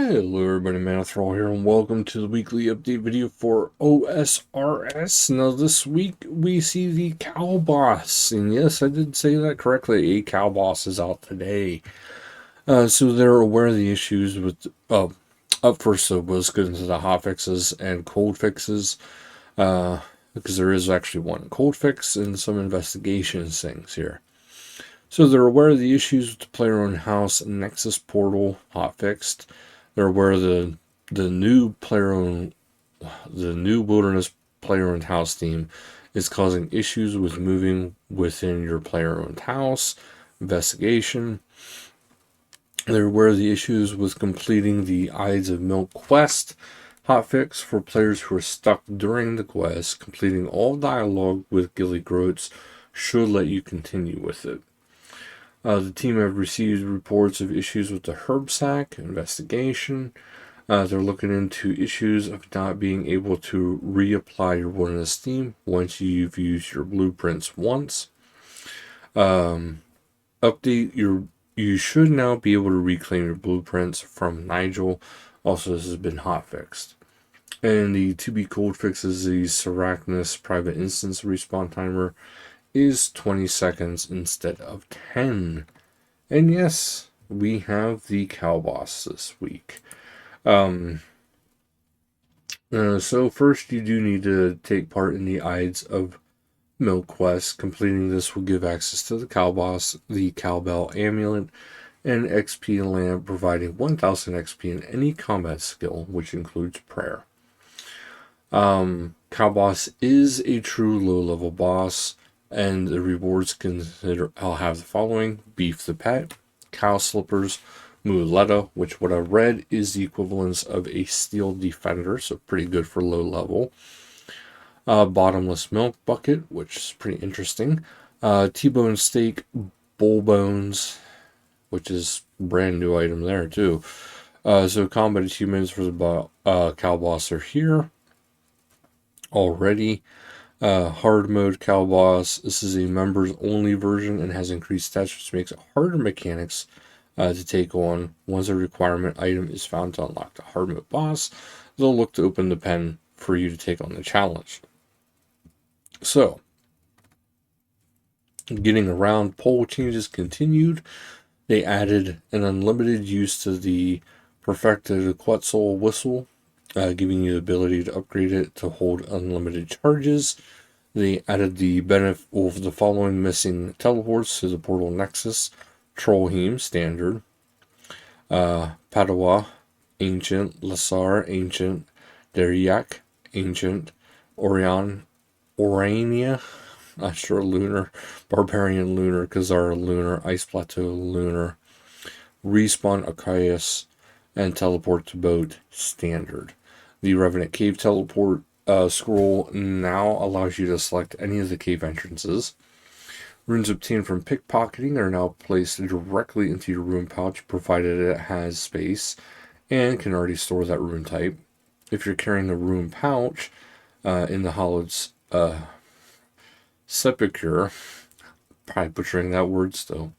Hello everybody, Manithral here, and welcome to the weekly update video for OSRS. Now this week we see the Cow Boss, and yes, I did say that correctly, a Cow Boss is out today. So they're aware of the issues with, up first so let's get into the hot fixes and cold fixes, because there is actually one cold fix and some investigations things here. So they're aware of the issues with the player-owned house Nexus portal hotfixed. They're aware of the new player-owned the new wilderness player-owned house theme is causing issues with moving within your player-owned house. Investigation. They're aware of the issues with completing the Ides of Milk quest hotfix for players who are stuck during the quest. Completing all dialogue with Gilly Groats should let you continue with it. The team have received reports of issues with the herb sack investigation. They're looking into issues of not being able to reapply your wilderness theme once you've used your blueprints once. Update you should now be able to reclaim your blueprints from Nigel. Also, this has been hotfixed. And the to be cold fixes the Seracnus private instance respawn timer is 20 seconds instead of 10. And yes, we have the Cow Boss this week. So first you do need to take part in the Ides of Milk quest. Completing this will give access to the Cow Boss, the Cowbell Amulet, and XP lamp, providing 1000 XP in any combat skill, which includes prayer. Cow Boss is a true low-level boss, and the rewards I'll have the following: Beef the Pet, Cow Slippers, Muletta, which what I read is the equivalence of a Steel Defender, so pretty good for low level. Bottomless Milk Bucket, which is pretty interesting. T-Bone Steak, Bull Bones, which is brand new item there too. So combat achievements for the Cow Boss are here already. Hard mode Cow Boss. This is a members only version and has increased stats, which makes it harder mechanics to take on. Once a requirement item is found to unlock the hard mode boss, they'll look to open the pen for you to take on the challenge. So, getting around poll changes continued. They added an unlimited use to the perfected Quetzal whistle, giving you the ability to upgrade it to hold unlimited charges. They added the benefit of the following missing teleports to the portal Nexus: Trollheim Standard, Padawa Ancient, Lasar Ancient, Deriak Ancient, Orania, not sure, Lunar, Barbarian Lunar, Khazar Lunar, Ice Plateau Lunar, Respawn Archaeus, and Teleport to Boat Standard. The Revenant Cave Teleport scroll now allows you to select any of the cave entrances. Runes obtained from pickpocketing are now placed directly into your rune pouch, provided it has space and can already store that rune type. If you're carrying a rune pouch in the hollowed sepulchre, probably butchering that word still,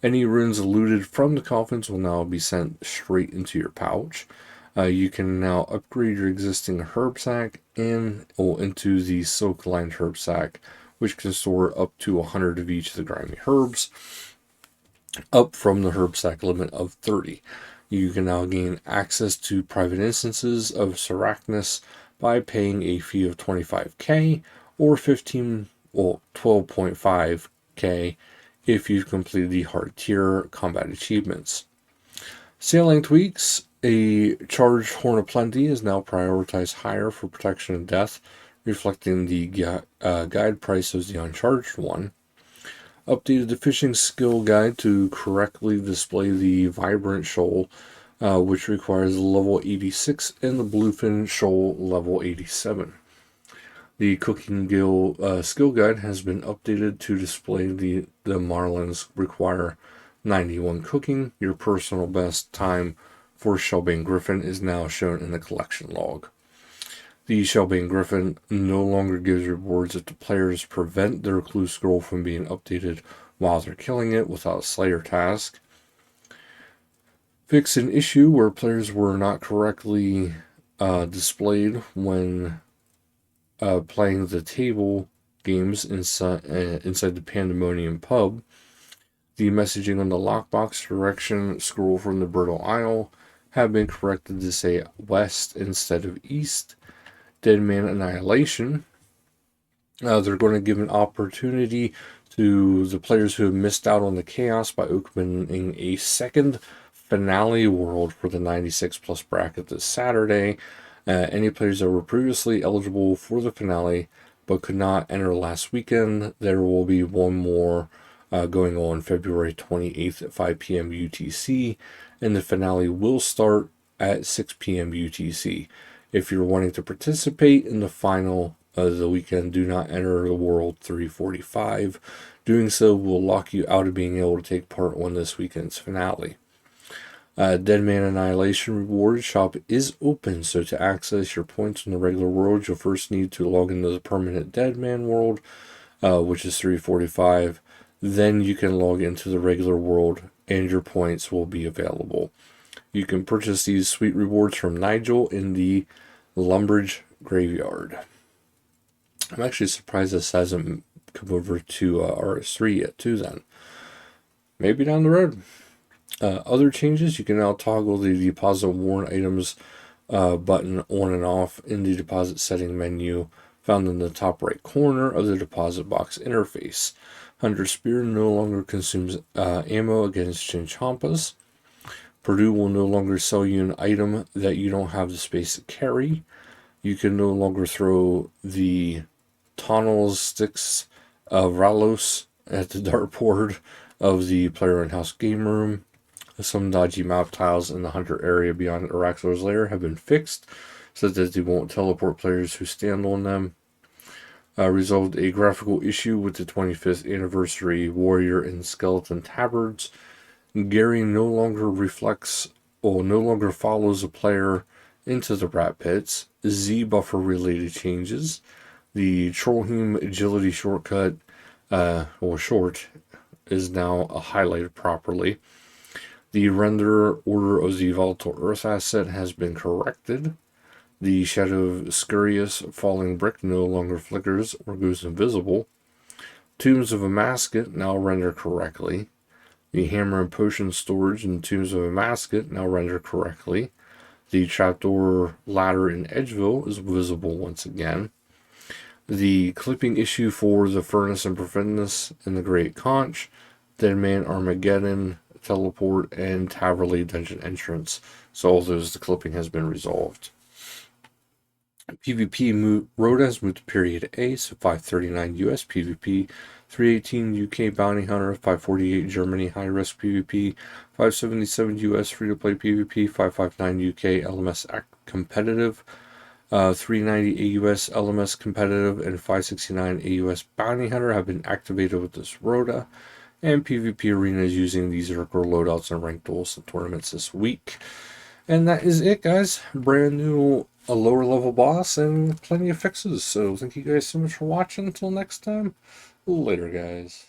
any runes looted from the coffins will now be sent straight into your pouch. You can now upgrade your existing herb sack into the silk-lined herb sack, which can store up to 100 of each of the grimy herbs, up from the herb sack limit of 30. You can now gain access to private instances of Seracnus by paying a fee of 25k or 12.5k if you've completed the hard tier combat achievements. Sailing tweaks. A charged Horn of Plenty is now prioritized higher for protection of death, reflecting the guide price as the uncharged one. Updated the fishing skill guide to correctly display the vibrant shoal, which requires level 86, and the bluefin shoal level 87. The cooking skill guide has been updated to display the marlins require 91 cooking. Your personal best time for Shellbane Griffin is now shown in the collection log. The Shellbane Griffin no longer gives rewards if the players prevent their clue scroll from being updated while they're killing it without a Slayer task. Fix an issue where players were not correctly displayed when playing the table games inside the Pandemonium pub. The messaging on the lockbox direction scroll from the Brittle Isle have been corrected to say west instead of east. Dead Man Annihilation. They're going to give an opportunity to the players who have missed out on the chaos by opening a second finale world for the 96 plus bracket this Saturday. Any players that were previously eligible for the finale but could not enter last weekend, there will be one more going on February 28th at 5 p.m. UTC, and the finale will start at 6 p.m. UTC. If you're wanting to participate in the final of the weekend, do not enter the World 345. Doing so will lock you out of being able to take part on this weekend's finale. Dead Man Annihilation Reward Shop is open, so to access your points in the regular world, you'll first need to log into the permanent Dead Man world, which is 345. Then you can log into the regular world, and your points will be available. You can purchase these sweet rewards from Nigel in the Lumbridge Graveyard. I'm actually surprised this hasn't come over to RS3 yet, too, then. Maybe down the road. Other changes, you can now toggle the deposit warrant items button on and off in the deposit setting menu found in the top right corner of the deposit box interface. Hunter Spear no longer consumes ammo against Chinchompas. Purdue will no longer sell you an item that you don't have the space to carry. You can no longer throw the Tonals sticks of Ralos at the dartboard of the player in-house game room. Some dodgy map tiles in the Hunter area beyond Araxor's lair have been fixed so that they won't teleport players who stand on them. Resolved a graphical issue with the 25th anniversary Warrior and Skeleton tabards. Gary no longer follows a player into the rat pits. Z buffer related changes. The Trollheim agility shortcut, short, is now highlighted properly. The render order of the volatile earth asset has been corrected. The shadow of Scurious falling brick no longer flickers or goes invisible. Tombs of a Masket now render correctly. The hammer and potion storage in Tombs of a Masket now render correctly. The trapdoor ladder in Edgeville is visible once again. The clipping issue for the Furnace and Profundus in the Great Conch, Dead Man Armageddon, Teleport, and Taverley Dungeon Entrance. So all those, the clipping has been resolved. PvP Rhoda has moved to period A, so 539 US PvP, 318 UK Bounty Hunter, 548 Germany High Risk PvP, 577 US Free to Play PvP, 559 UK LMS Competitive, 390 AUS LMS Competitive, and 569 AUS Bounty Hunter have been activated with this Rhoda. And PvP Arena is using these Zerker loadouts and ranked duels and tournaments this week. And that is it, guys. Brand new, a lower level boss, and plenty of fixes. So thank you guys so much for watching. Until next time, later, guys.